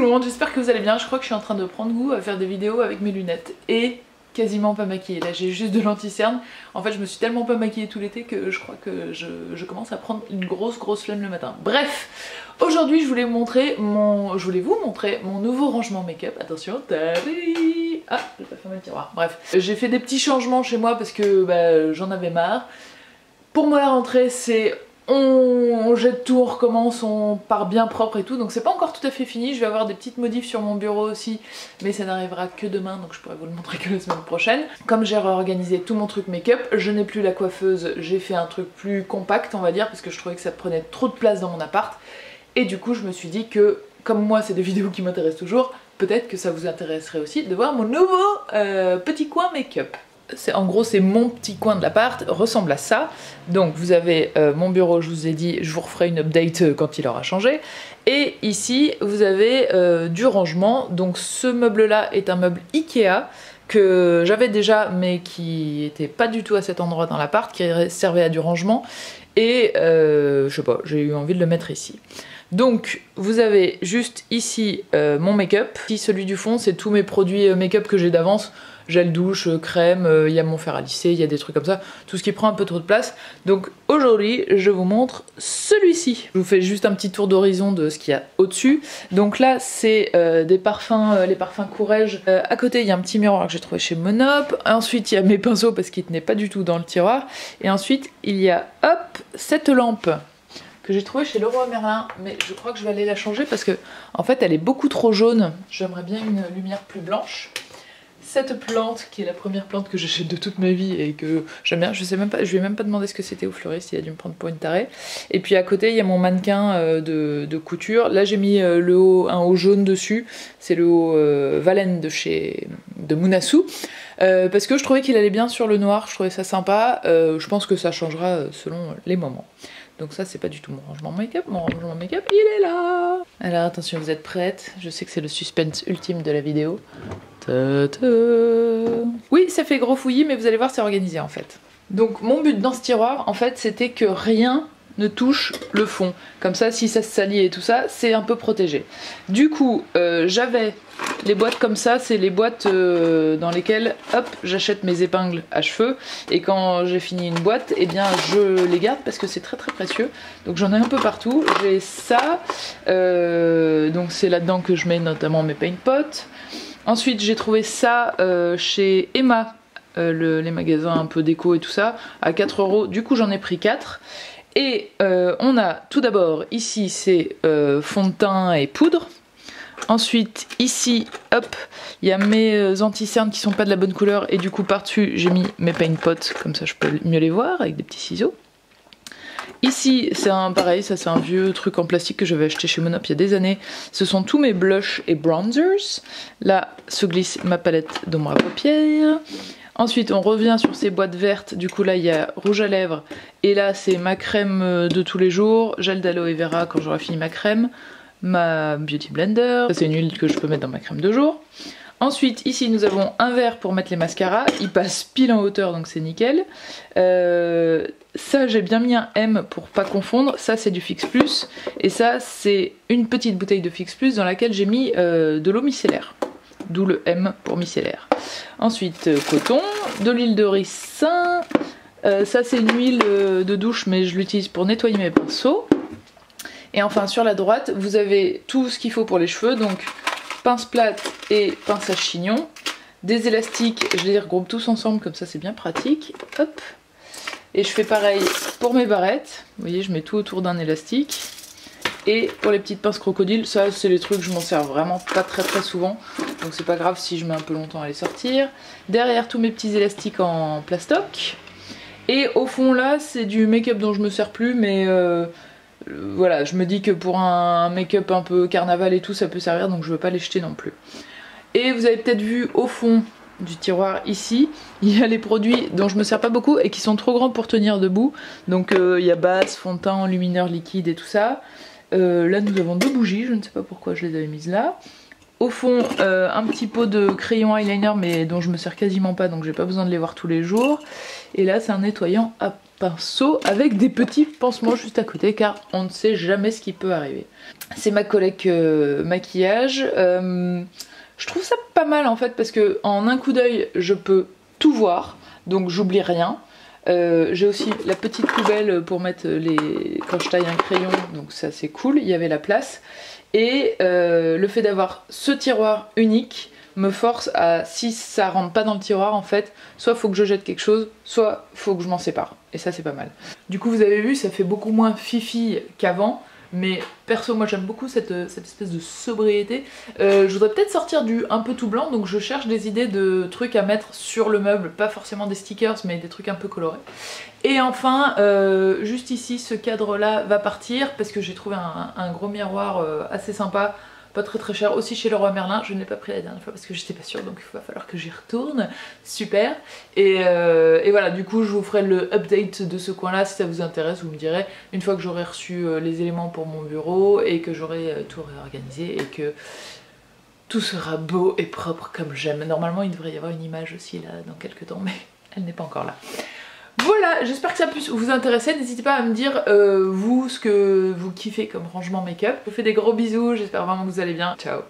le monde, j'espère que vous allez bien. Je crois que je suis en train de prendre goût à faire des vidéos avec mes lunettes et quasiment pas maquillée. Là j'ai juste de l'anti-cerne. En fait je me suis tellement pas maquillée tout l'été que je crois que je commence à prendre une grosse flemme le matin. Bref, aujourd'hui je voulais vous montrer mon nouveau rangement make-up. Attention, tadai. Ah, j'ai pas fermé le tiroir. Bref, j'ai fait des petits changements chez moi parce que j'en avais marre. Pour moi la rentrée c'est on jette tout, on recommence, on part bien propre et tout, donc c'est pas encore tout à fait fini. Je vais avoir des petites modifs sur mon bureau aussi, mais ça n'arrivera que demain, donc je pourrai vous le montrer que la semaine prochaine. Comme j'ai réorganisé tout mon truc make-up, je n'ai plus la coiffeuse, j'ai fait un truc plus compact on va dire, parce que je trouvais que ça prenait trop de place dans mon appart, et du coup je me suis dit que, comme moi c'est des vidéos qui m'intéressent toujours, peut-être que ça vous intéresserait aussi de voir mon nouveau petit coin make-up. En gros c'est mon petit coin de l'appart, ressemble à ça. Donc vous avez mon bureau, je vous ai dit, je vous referai une update quand il aura changé. Et ici vous avez du rangement. Donc ce meuble là est un meuble Ikea que j'avais déjà mais qui était pas du tout à cet endroit dans l'appart, qui servait à du rangement. Et je sais pas, j'ai eu envie de le mettre ici. Donc vous avez juste ici mon make-up. Ici celui du fond c'est tous mes produits make-up que j'ai d'avance. Gel douche, crème, il y a mon fer à lisser, il y a des trucs comme ça, tout ce qui prend un peu trop de place. Donc aujourd'hui je vous montre celui-ci. Je vous fais juste un petit tour d'horizon de ce qu'il y a au-dessus. Donc là c'est des parfums, les parfums Courrèges. À côté il y a un petit miroir que j'ai trouvé chez Monop. Ensuite il y a mes pinceaux parce qu'ils tenaient pas du tout dans le tiroir. Et ensuite il y a hop cette lampe que j'ai trouvée chez Leroy Merlin, mais je crois que je vais aller la changer parce que en fait elle est beaucoup trop jaune. J'aimerais bien une lumière plus blanche. Cette plante qui est la première plante que j'achète de toute ma vie et que j'aime bien, je sais même pas, je lui ai même pas demandé ce que c'était au fleuriste, il a dû me prendre pour une tarée. Et puis à côté il y a mon mannequin de couture. Là j'ai mis un haut jaune dessus, c'est le haut Valen de Munasu, parce que je trouvais qu'il allait bien sur le noir, je trouvais ça sympa. Je pense que ça changera selon les moments. Donc ça c'est pas du tout mon rangement make-up, mon rangement make-up il est là. Alors attention, vous êtes prêtes? Je sais que c'est le suspense ultime de la vidéo. Ta-ta. Oui, ça fait gros fouillis, mais vous allez voir, c'est organisé en fait. Donc mon but dans ce tiroir, en fait, c'était que rien ne touche le fond. Comme ça, si ça se salit et tout ça, c'est un peu protégé. Du coup, j'avais les boîtes comme ça, c'est les boîtes dans lesquelles, hop, j'achète mes épingles à cheveux. Et quand j'ai fini une boîte, eh bien, je les garde parce que c'est très précieux. Donc j'en ai un peu partout. J'ai ça, donc c'est là-dedans que je mets notamment mes paint pots. Ensuite j'ai trouvé ça chez Emma, les magasins un peu déco et tout ça, à 4 €, du coup j'en ai pris 4. Et on a tout d'abord ici c'est fond de teint et poudre. Ensuite ici hop il y a mes anti-cernes qui sont pas de la bonne couleur et du coup par dessus j'ai mis mes paint pots, comme ça je peux mieux les voir avec des petits ciseaux. Ici c'est pareil, ça c'est un vieux truc en plastique que j'avais acheté chez Monop il y a des années. Ce sont tous mes blushs et bronzers. Là se glisse ma palette d'ombre à paupières. Ensuite on revient sur ces boîtes vertes, du coup là il y a rouge à lèvres. Et là c'est ma crème de tous les jours, gel d'aloe vera quand j'aurai fini ma crème. Ma beauty blender, ça c'est une huile que je peux mettre dans ma crème de jour. Ensuite ici nous avons un verre pour mettre les mascaras, il passe pile en hauteur donc c'est nickel. Ça j'ai bien mis un M pour pas confondre, ça c'est du Fix Plus. Et ça c'est une petite bouteille de Fix Plus dans laquelle j'ai mis de l'eau micellaire. D'où le M pour micellaire. Ensuite coton, de l'huile de ricin. Ça c'est une huile de douche mais je l'utilise pour nettoyer mes pinceaux. Et enfin sur la droite vous avez tout ce qu'il faut pour les cheveux, donc pince plate et pince à chignon, des élastiques, je les regroupe tous ensemble comme ça c'est bien pratique, hop. Et je fais pareil pour mes barrettes, vous voyez je mets tout autour d'un élastique. Et pour les petites pinces crocodiles, ça c'est les trucs, je m'en sers vraiment pas très souvent, donc c'est pas grave si je mets un peu longtemps à les sortir. Derrière tous mes petits élastiques en plastoc. Et au fond là c'est du make-up dont je me sers plus, mais voilà, je me dis que pour un make-up un peu carnaval et tout ça peut servir, donc je veux pas les jeter non plus. Et vous avez peut-être vu au fond du tiroir ici, il y a les produits dont je me sers pas beaucoup et qui sont trop grands pour tenir debout. Donc il y a base, fond de teint, enlumineur liquide et tout ça. Là nous avons 2 bougies, je ne sais pas pourquoi je les avais mises là. Au fond un petit pot de crayon eyeliner mais dont je me sers quasiment pas, donc j'ai pas besoin de les voir tous les jours. Et là c'est un nettoyant à pinceau avec des petits pansements juste à côté car on ne sait jamais ce qui peut arriver. C'est ma collègue maquillage. Je trouve ça pas mal en fait parce que en un coup d'œil je peux tout voir, donc j'oublie rien. J'ai aussi la petite poubelle pour mettre quand je taille un crayon, donc ça c'est cool, il y avait la place. Et le fait d'avoir ce tiroir unique me force à, si ça rentre pas dans le tiroir en fait, soit faut que je jette quelque chose, soit faut que je m'en sépare. Et ça c'est pas mal. Du coup vous avez vu, ça fait beaucoup moins fifi qu'avant. Mais perso moi j'aime beaucoup cette espèce de sobriété. Je voudrais peut-être sortir du un peu tout blanc, donc je cherche des idées de trucs à mettre sur le meuble, pas forcément des stickers mais des trucs un peu colorés. Et enfin juste ici ce cadre là va partir parce que j'ai trouvé un gros miroir assez sympa, pas très cher, aussi chez Leroy Merlin. Je ne l'ai pas pris la dernière fois parce que j'étais pas sûre, donc il va falloir que j'y retourne. Super. Et voilà, du coup je vous ferai le update de ce coin là si ça vous intéresse. Vous me direz une fois que j'aurai reçu les éléments pour mon bureau et que j'aurai tout réorganisé et que tout sera beau et propre comme j'aime. Normalement il devrait y avoir une image aussi là dans quelques temps, mais elle n'est pas encore là. Voilà, j'espère que ça puisse vous intéresser. N'hésitez pas à me dire vous ce que vous kiffez comme rangement make-up. Je vous fais des gros bisous, j'espère vraiment que vous allez bien. Ciao.